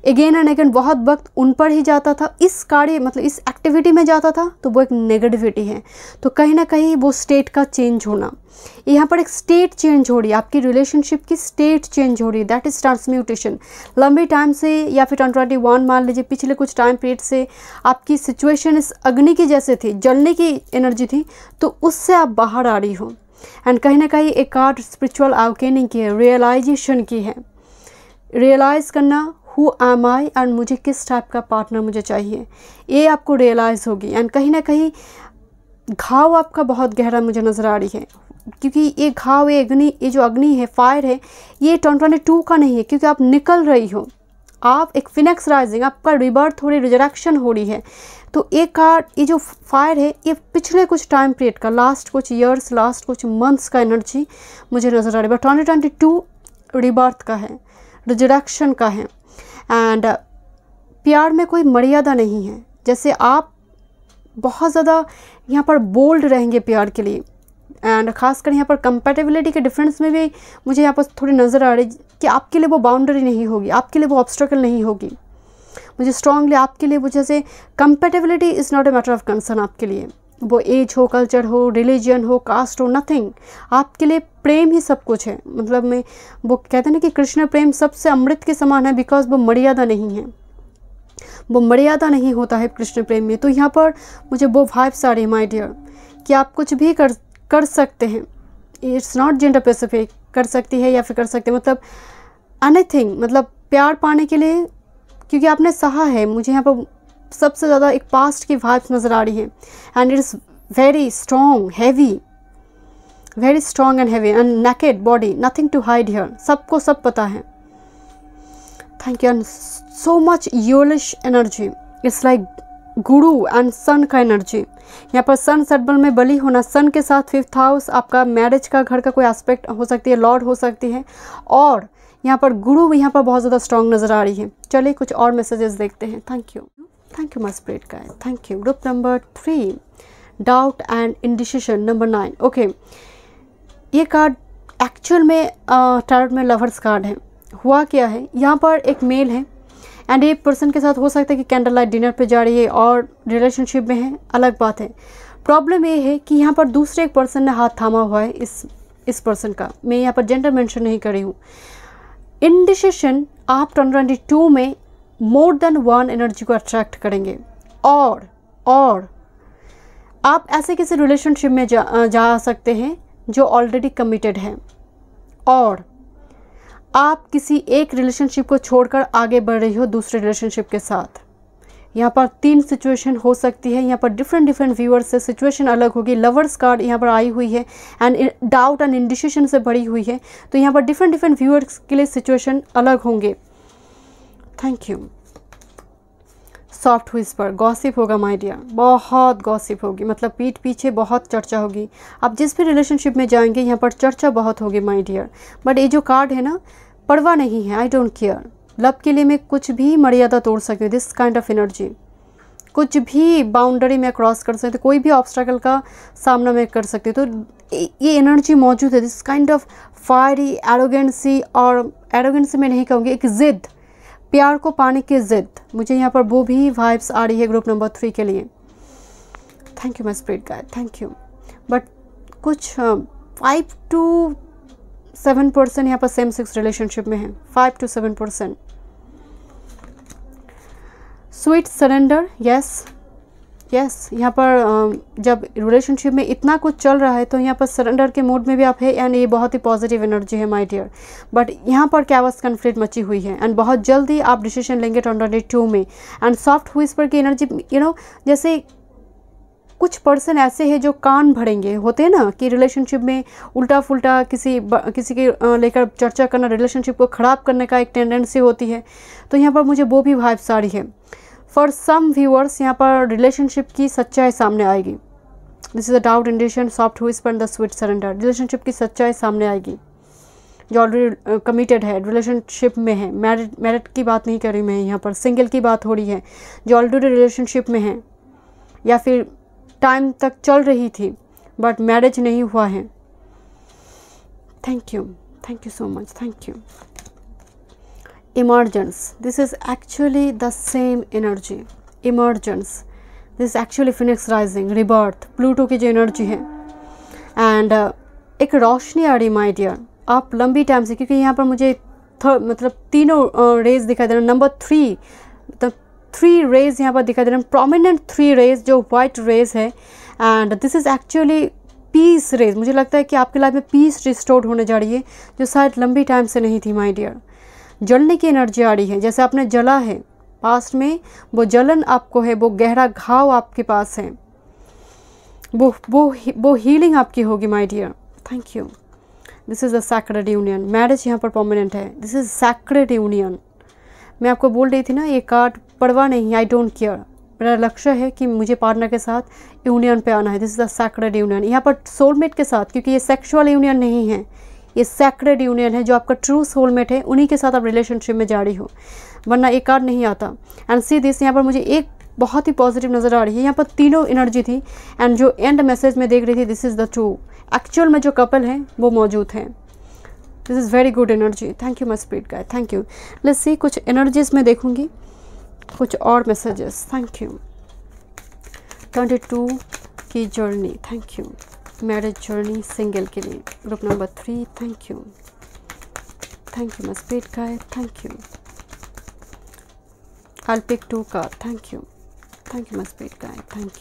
अगेन एंड अगेन बहुत वक्त उन पर ही जाता था, इस कार्य मतलब इस एक्टिविटी में जाता था, तो वो एक नेगेटिविटी है। तो कहीं ना कहीं वो स्टेट का चेंज होना, यहाँ पर एक स्टेट चेंज हो रही है, आपकी रिलेशनशिप की स्टेट चेंज हो रही है, दैट इज ट्रांसम्यूटेशन। लंबे टाइम से या फिर 2021 मान लीजिए, पिछले कुछ टाइम पीरियड से आपकी सिचुएशन इस अग्नि की जैसे थी, जलने की एनर्जी थी, तो उससे आप बाहर आ रही हो। एंड कहीं ना कहीं एक कार्ड स्पिरिचुअल अवेकनिंग की है, रियलाइजेशन की है, रियलाइज़ करना हु एम आई एंड मुझे किस टाइप का पार्टनर मुझे चाहिए, ये आपको रियलाइज़ होगी। एंड कहीं ना कहीं घाव आपका बहुत गहरा मुझे नज़र आ रही है, क्योंकि ये घाव, ये अग्नि, ये जो अग्नि है, फायर है, ये 2022 का नहीं है, क्योंकि आप निकल रही हो, आप एक फिनिक्स राइजिंग, आपका रिबर्थ हो रही, रिजरेक्शन हो रही है। तो एक कार्ड, ये जो फायर है, ये पिछले कुछ टाइम पीरियड का, लास्ट कुछ ईयर्स, लास्ट कुछ मंथ्स का एनर्जी मुझे नज़र आ रही है। बट 2022 रिबर्थ का है, रिजरेक्शन का है। एंड प्यार में कोई मर्यादा नहीं है, जैसे आप बहुत ज़्यादा यहाँ पर बोल्ड रहेंगे प्यार के लिए। एंड खासकर यहाँ पर कंपैटिबिलिटी के डिफरेंस में भी मुझे यहाँ पर थोड़ी नज़र आ रही कि आपके लिए वो बाउंड्री नहीं होगी, आपके लिए वो ऑब्स्टेकल नहीं होगी। मुझे स्ट्रांगली आपके लिए वो जैसे compatibility is not a matter of concern आपके लिए, वो एज हो, कल्चर हो, रिलीजन हो, कास्ट हो, नथिंग। आपके लिए प्रेम ही सब कुछ है। मतलब मैं वो कहते हैं ना कि कृष्ण प्रेम सबसे अमृत के समान है, बिकॉज वो मर्यादा नहीं है, वो मर्यादा नहीं होता है कृष्ण प्रेम में। तो यहाँ पर मुझे वो वाइब्स आ रही है माय डियर, कि आप कुछ भी कर सकते हैं। इट्स नॉट जेंडर स्पेसिफिक, कर सकती है या फिर कर सकते हैं, मतलब एनीथिंग, मतलब प्यार पाने के लिए, क्योंकि आपने सहा है। मुझे यहाँ पर सबसे ज़्यादा एक पास्ट की वाइब्स नज़र आ रही है। And it is very strong, heavy, very strong and heavy, and naked body, nothing to hide here, सबको सब पता है। Thank you. And so much यूलिश energy, it's like Guru and sun का एनर्जी। यहाँ पर सन सटबल में बली होना, सन के साथ 5th हाउस आपका मैरिज का घर का कोई एस्पेक्ट हो सकती है, लॉर्ड हो सकती है, और यहाँ पर गुरु भी यहाँ पर बहुत ज़्यादा स्ट्रॉन्ग नज़र आ रही है। चलिए कुछ और मैसेजेस देखते हैं। Thank you my spirit guide, thank you. Group number 3, doubt and indecision, number 9। Okay, ये कार्ड एक्चुअल में टैरोट में लवर्स कार्ड है। हुआ क्या है, यहाँ पर एक मेल है एंड एक पर्सन के साथ हो सकता है कि कैंडल लाइट डिनर पे जा रही है और रिलेशनशिप में है, अलग बात है। प्रॉब्लम ये है कि यहाँ पर दूसरे एक पर्सन ने हाथ थामा हुआ है इस पर्सन का। मैं यहाँ पर जेंडर मेंशन नहीं कर रही हूँ। इंडिसिशन, आप 2022 में मोर देन वन एनर्जी को अट्रैक्ट करेंगे, और आप ऐसे किसी रिलेशनशिप में जा सकते हैं जो ऑलरेडी कमिटेड है, और आप किसी एक रिलेशनशिप को छोड़कर आगे बढ़ रही हो दूसरे रिलेशनशिप के साथ। यहाँ पर 3 सिचुएशन हो सकती है। यहाँ पर डिफरेंट व्यूअर्स से सिचुएशन अलग होगी। लवर्स कार्ड यहाँ पर आई हुई है एंड डाउट एंड इंडिसिशन से भरी हुई है, तो यहाँ पर डिफरेंट व्यूअर्स के लिए सिचुएशन अलग होंगे। Thank you. Soft whisper, gossip होगा माय डियर, बहुत गॉसिप होगी, मतलब पीठ पीछे बहुत चर्चा होगी। आप जिस भी रिलेशनशिप में जाएंगे यहाँ पर चर्चा बहुत होगी माय डियर। बट ये जो कार्ड है ना, परवाह नहीं है, आई डोंट केयर। लव के लिए मैं कुछ भी मर्यादा तोड़ सकती हूँ, दिस काइंड ऑफ एनर्जी, कुछ भी बाउंड्री में क्रॉस कर सकते, कोई भी ऑब्स्टेकल का सामना मैं कर सकती हूँ। तो ये एनर्जी मौजूद है, this kind of fiery arrogancy, और एरोगेंसी में नहीं कहूँगी, एक ज़िद, प्यार को पाने की ज़िद, मुझे यहाँ पर वो भी वाइब्स आ रही है ग्रुप नंबर 3 के लिए। Thank you my spirit guide, thank you. But कुछ 5 to 7% यहाँ पर सेम सेक्स रिलेशनशिप में है, 5 to 7%। स्वीट सरेंडर, यस, यहाँ पर जब रिलेशनशिप में इतना कुछ चल रहा है तो यहाँ पर सरेंडर के मूड में भी आप है, एंड ये बहुत ही पॉजिटिव एनर्जी है माय डियर। बट यहाँ पर कैवस कन्फ्लिक्ट मची हुई है एंड बहुत जल्दी आप डिसीजन लेंगे 2022 में। एंड सॉफ्ट विस्पर की एनर्जी, जैसे कुछ पर्सन ऐसे हैं जो कान भरेंगे, होते हैं ना कि रिलेशनशिप में उल्टा फुल्टा किसी के लेकर चर्चा करना, रिलेशनशिप को ख़राब करने का एक टेंडेंसी होती है। तो यहाँ पर मुझे वो भी वाइब्स आ रही है। फॉर सम व्यूअर्स यहाँ पर रिलेशनशिप की सच्चाई सामने आएगी, this is the doubt indecision, soft whisper and the sweet surrender. Relationship की सच्चाई सामने आएगी। जो ऑलरेडी कमिटेड है, रिलेशनशिप में है, मैरिड की बात नहीं कर रही मैं यहाँ पर, सिंगल की बात हो रही है, जो ऑलरेडी रिलेशनशिप में है या फिर टाइम तक चल रही थी बट मैरिज नहीं हुआ है। Thank you so much, thank you. Emergence, this is actually the same energy. Emergence, this actually Phoenix rising, rebirth, Pluto की जो एनर्जी है। एंड एक रोशनी आ रही माय डियर, आप लंबी टाइम से, क्योंकि यहाँ पर मुझे मतलब तीनों रेज दिखाई दे रहे हैं। नंबर 3, मतलब 3 रेज यहाँ पर दिखाई दे रहे हैं, प्रोमिनेंट 3 रेज जो वाइट रेज है। And this is actually peace rays. मुझे लगता है कि आपकी लाइफ में पीस रिस्टोर्ड होने जा रही है, जो शायद लंबी टाइम से नहीं थी माय डियर। जलने की एनर्जी आ रही है, जैसे आपने जला है पास्ट में, वो जलन आपको है, वो गहरा घाव आपके पास है, वो हीलिंग आपकी होगी my dear. Thank you. This is the sacred union. Marriage यहाँ पर परमानेंट है। This is sacred union. मैं आपको बोल रही थी ना, ये कार्ड परवाह नहीं, आई डोंट केयर, मेरा लक्ष्य है कि मुझे पार्टनर के साथ यूनियन पे आना है। This is the sacred union. यहाँ पर सोलमेट के साथ, क्योंकि ये सेक्सुअल यूनियन नहीं है, ये सैक्रेड यूनियन है। जो आपका ट्रू सोलमेट है, उन्हीं के साथ आप रिलेशनशिप में जा रही हो, वरना ये कार्ड नहीं आता। एंड सी दिस, यहाँ पर मुझे एक बहुत ही पॉजिटिव नज़र आ रही है। यहाँ पर तीनों एनर्जी थी एंड जो एंड मैसेज में देख रही थी, this is the true. Actual में जो कपल है वो मौजूद है। This is very good energy. Thank you my spirit guide, thank you. Let's सी, कुछ एनर्जीज में देखूंगी, कुछ और मैसेजेस। Thank you. 22 की journey, thank you. Marriage journey single के लिए, group number 3, thank you my spirit guide, thank you. I'll pick 2 cards. Thank you my spirit guide, thank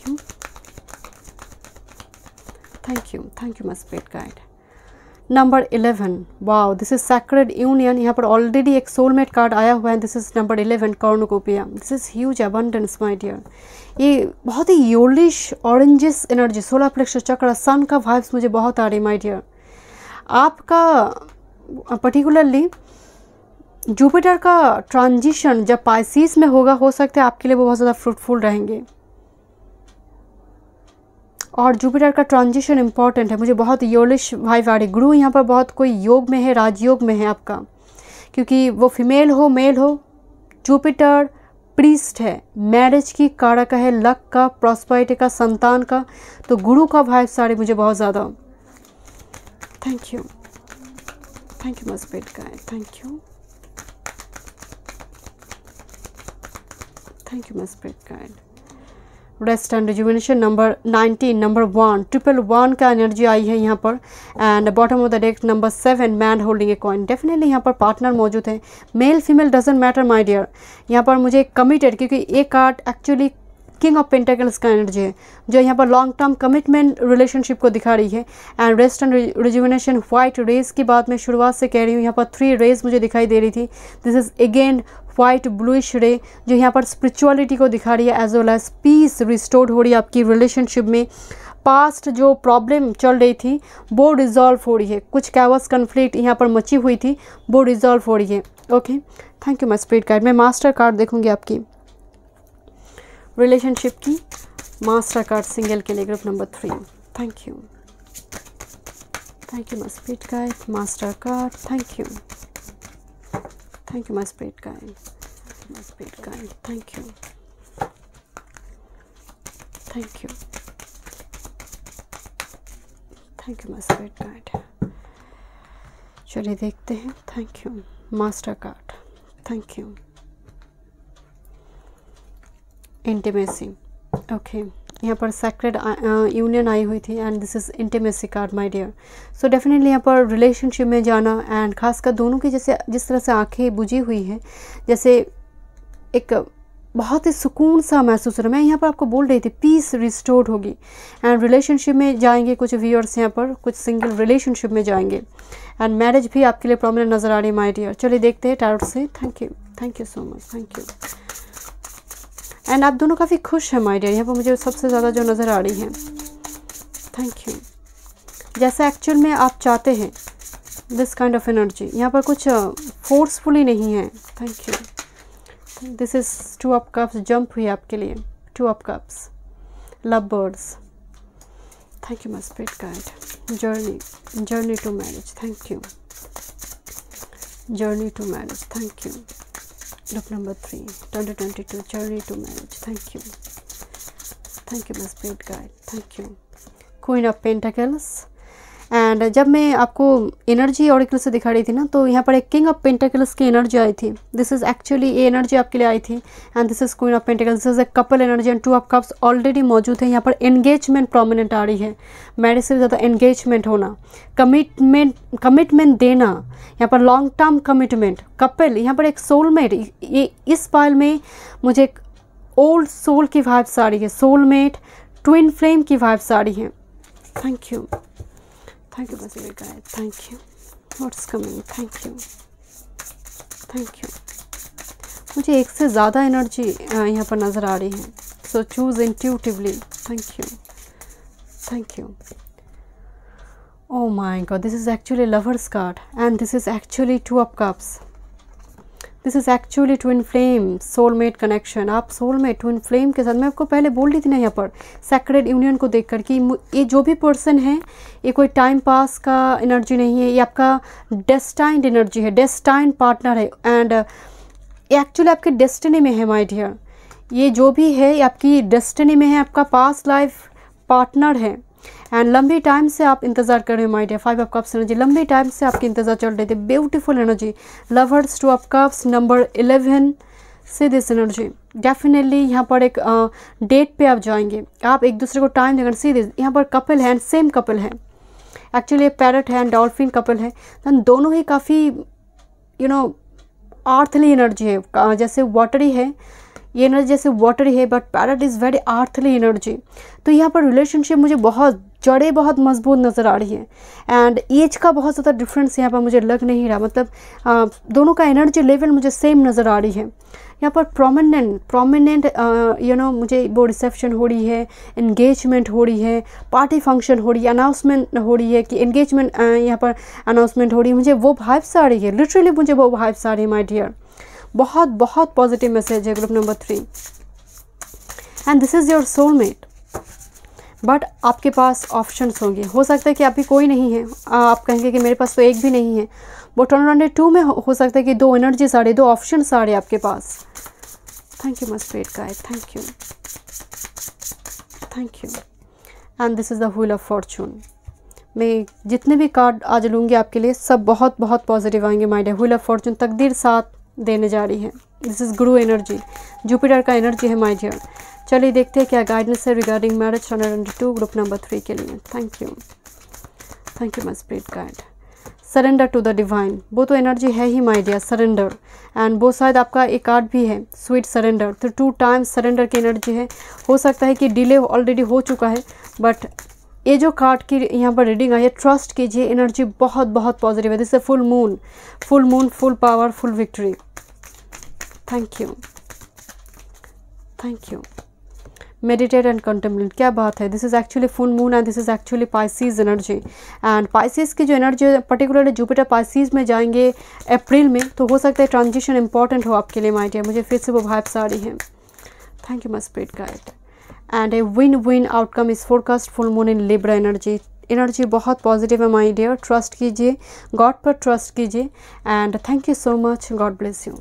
you my spirit guide। नंबर 11, wow, this is sacred union. यहाँ पर already एक soulmate card आया हुआ है। This is number 11, cornucopia. This is huge abundance my dear. ये बहुत ही yellowish orangish energy, 16 plexus chakra, sun का वाइब्स मुझे बहुत आ रही माय डियर। आपका पर्टिकुलरली जुपिटर का ट्रांजिशन जब पाइसिस में होगा, हो सकता है आपके लिए वो बहुत ज़्यादा फ्रूटफुल रहेंगे। और जुपिटर का ट्रांजिशन इंपॉर्टेंट है। मुझे बहुत योलिश वाइब आ रही। गुरु यहाँ पर बहुत कोई योग में है, राजयोग में है आपका, क्योंकि वो फीमेल हो मेल हो, जुपिटर प्रीस्ट है, मैरिज की कारक है, लक का, प्रॉस्पेरिटी का, संतान का। तो गुरु का वाइब सारे मुझे बहुत ज़्यादा। Thank you my spirit guide, thank you my spirit guide. Rest and rejuvenation, number 19, number 1, 111 का एनर्जी आई है यहाँ पर। And bottom of the deck number 7, man holding a coin. Definitely यहाँ पर पार्टनर मौजूद है, male female doesn't matter my dear. यहाँ पर मुझे कमिटेड, क्योंकि ये card actually king of pentacles का एनर्जी है, जो यहाँ पर लॉन्ग टर्म कमिटमेंट रिलेशनशिप को दिखा रही है। And rest and rejuvenation, white rays की बात मैं शुरुआत से कह रही हूँ। यहाँ पर 3 रेज मुझे दिखाई दे रही थी। This is again white bluish ray, जो यहाँ पर स्पिरिचुअलिटी को दिखा रही है, as well as peace restored हो रही है आपकी रिलेशनशिप में। पास्ट जो प्रॉब्लम चल रही थी वो रिजॉल्व हो रही है। कुछ कैवस कन्फ्लिक्ट यहाँ पर मची हुई थी, वो रिजॉल्व हो रही है। Okay, thank you my spirit guide. मैं मास्टर कार्ड देखूंगी आपकी रिलेशनशिप की, मास्टर कार्ड सिंगल के लिए, group number 3। Thank you my spirit guide, master card. Thank you my spirit guide, thank you my spirit guide. चलिए देखते हैं। Thank you master card, thank you. Intimacy, okay, यहाँ पर sacred union आई हुई थी and this is intimacy card my dear. So definitely यहाँ पर रिलेशनशिप में जाना एंड खासकर दोनों की जैसे जिस तरह से आंखें बुझी हुई हैं, जैसे एक बहुत ही सुकून सा महसूस हो रहा है। मैं यहाँ पर आपको बोल रही थी पीस रिस्टोर्ड होगी एंड रिलेशनशिप में जाएंगे। कुछ व्यूअर्स यहाँ पर कुछ सिंगल रिलेशनशिप में जाएंगे एंड मैरिज भी आपके लिए प्रॉमिनेंट नज़र आ रही है माय डियर। चलिए देखते हैं टैरोट से। Thank you so much, thank you. And आप दोनों काफ़ी खुश हैं माय डियर, यहाँ पर मुझे सबसे ज़्यादा जो नज़र आ रही है। Thank you. जैसे एक्चुअल में आप चाहते हैं दिस काइंड ऑफ एनर्जी, यहाँ पर कुछ फोर्सफुली नहीं है। Thank you. This is 2 of cups, jump हुई आपके लिए 2 of cups, love birds. Thank you my spirit guide. Journey to marriage, thank you. Journey to marriage, thank you. Group number 3 2022 journey to marriage, thank you. Thank you my spirit guide, thank you. Queen of pentacles. And जब मैं आपको energy auricle से दिखा रही थी ना, तो यहाँ पर एक किंग ऑफ पेंटाकल्स की एनर्जी आई थी। दिस इज एक्चुअली ये एनर्जी आपके लिए आई थी and this is queen of pentacles. This is a couple energy and 2 of cups already मौजूद है। यहाँ पर एंगेजमेंट प्रोमिनेंट आ रही है। मैरिज से ज़्यादा एंगेजमेंट होना, कमिटमेंट देना, यहाँ पर लॉन्ग टर्म कमिटमेंट, कपल, यहाँ पर एक सोलमेट। ये इस पाइल में मुझे एक ओल्ड सोल की वाइब्स आ रही है, सोलमेट, ट्विन फ्लेम की वाइब्स आ रही है। थैंक यू, थैंक यू बस guide, thank you. What's coming, thank you, thank you. मुझे एक से ज़्यादा एनर्जी यहाँ पर नज़र आ रही है, सो choose intuitively. Thank you, thank you. Oh my God, this is actually Lover's card and this is actually 2 of Cups. This is actually twin flame, soulmate connection. आप soulmate, twin flame के साथ, मैं आपको पहले बोल रही थी ना यहाँ पर sacred union को देख कर कि ये जो भी पर्सन है ये कोई टाइम पास का एनर्जी नहीं है, ये आपका destined एनर्जी है, destined पार्टनर है एंड ये एक्चुअली आपके डेस्टिनी में है माय डियर। ये जो भी है ये आपकी डेस्टिनी में है, आपका पास्ट लाइफ पार्टनर है एंड लंबी टाइम से आप इंतज़ार कर रहे हो my dear. 5 of cups energy, लंबी टाइम से आपकी इंतज़ार चल रहे थे। Beautiful energy, lovers, 2 of cups, number 11 से दिस एनर्जी। डेफिनेटली यहाँ पर एक डेट पे आप जाएंगे, आप एक दूसरे को टाइम देंगे। सी दिस, यहाँ पर कपल है एंड सेम कपल है, एक्चुअली पैरट है एंड डॉल्फिन कपल है। दोनों ही काफ़ी आर्थली एनर्जी है, जैसे वाटरी है ये एनर्जी, जैसे वाटरी है, but parrot is very earthly energy. तो यहाँ पर रिलेशनशिप मुझे बहुत जड़ें बहुत मजबूत नज़र आ रही है एंड एज का बहुत ज़्यादा डिफरेंस यहाँ पर मुझे लग नहीं रहा, मतलब दोनों का एनर्जी लेवल मुझे सेम नज़र आ रही है। यहाँ पर प्रोमिनेंट मुझे वो रिसेप्शन हो रही है, एंगेजमेंट हो रही है, पार्टी फंक्शन हो रही है, अनाउंसमेंट हो रही है कि एंगेजमेंट यहाँ पर अनाउंसमेंट हो रही है। मुझे वो वाइब्स आ रही है, लिटरली मुझे वो वाइब्स आ रही है माय डियर। बहुत बहुत पॉजिटिव मैसेज है group number 3 and this is your soulmate. But आपके पास ऑप्शंस होंगे, हो सकता है कि अभी कोई नहीं है, आप कहेंगे कि मेरे पास तो एक भी नहीं है। वो 2022 में हो सकता है कि 2 एनर्जीज आ रही, 2 ऑप्शंस आ रहे आपके पास। Thank you my spirit guide, thank you, thank you. And this is the wheel of fortune. मैं जितने भी कार्ड आज लूँगी आपके लिए सब बहुत बहुत पॉजिटिव आएंगे my dear. Wheel of fortune, तकदीर साथ देने जा रही है। This is guru energy, Jupiter का एनर्जी है माय डियर। चलिए देखते हैं क्या गाइडेंस है रिगार्डिंग मैरिज 2022 ग्रुप नंबर 3 के लिए। Thank you, thank you my spirit guide. Surrender to the divine, वो तो एनर्जी है ही माय डियर, सरेंडर। एंड वो शायद आपका एक कार्ड भी है, स्वीट सरेंडर। तो 2 टाइम्स सरेंडर की एनर्जी है। हो सकता है कि डिले ऑलरेडी हो चुका है, बट ये जो कार्ड की यहाँ पर रीडिंग आई है, ट्रस्ट कीजिए, एनर्जी बहुत बहुत पॉजिटिव है। This is full moon, full power, full victory. Thank you, thank you. Meditate and contemplate, क्या बात है। This is actually full moon and this is actually Pisces energy. And Pisces की जो energy है, particularly Jupiter Pisces में जाएंगे अप्रैल में, तो हो सकता है ट्रांजिशन इंपॉर्टेंट हो आपके लिए माय डियर। मुझे फिर से वो वाइब्स आ रही हैं। Thank you my spirit guide. And a win outcome is forecast, full moon in Libra energy. Energy बहुत पॉजिटिव है माय डियर। ट्रस्ट कीजिए, गॉड पर ट्रस्ट कीजिए and thank you so much. God bless you.